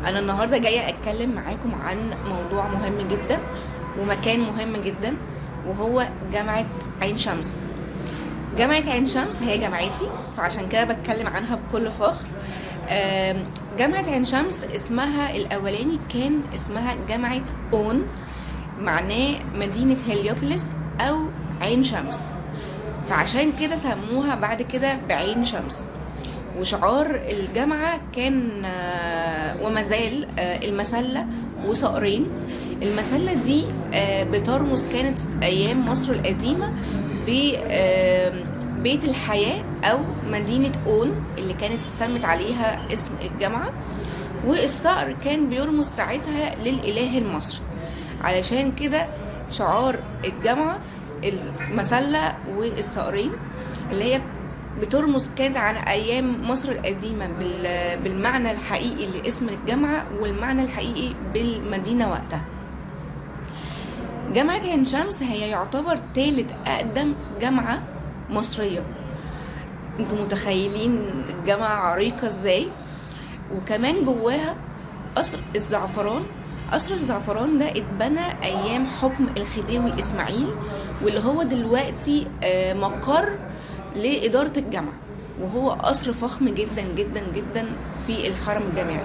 انا النهارده جايه اتكلم معاكم عن موضوع مهم جدا ومكان مهم جدا، وهو جامعه عين شمس. جامعه عين شمس هي جامعتي، فعشان كده بتكلم عنها بكل فخر. جامعه عين شمس اسمها الاولاني كان اسمها جامعه اون، معناه مدينه هليوبوليس او عين شمس، فعشان كده سموها بعد كده بعين شمس. وشعار الجامعة كان وما زال المسلة وصقرين. المسلة دي بترمز كانت أيام مصر القديمة ببيت الحياة أو مدينة أون اللي كانت اتسمت عليها اسم الجامعة، والصقر كان بيرمز ساعتها للإله المصري. علشان كده شعار الجامعة المسلة والصقرين، اللي هي بترمز كانت عن ايام مصر القديمه بالمعنى الحقيقي لاسم الجامعه والمعنى الحقيقي بالمدينه وقتها. جامعه عين شمس هي يعتبر ثالث اقدم جامعه مصريه. انتوا متخيلين الجامعه عريقه ازاي؟ وكمان جواها قصر الزعفران. قصر الزعفران ده اتبنى ايام حكم الخديوي اسماعيل، واللي هو دلوقتي مقر لإدارة الجامعة، وهو قصر فخم جدا جدا جدا في الحرم الجامعي.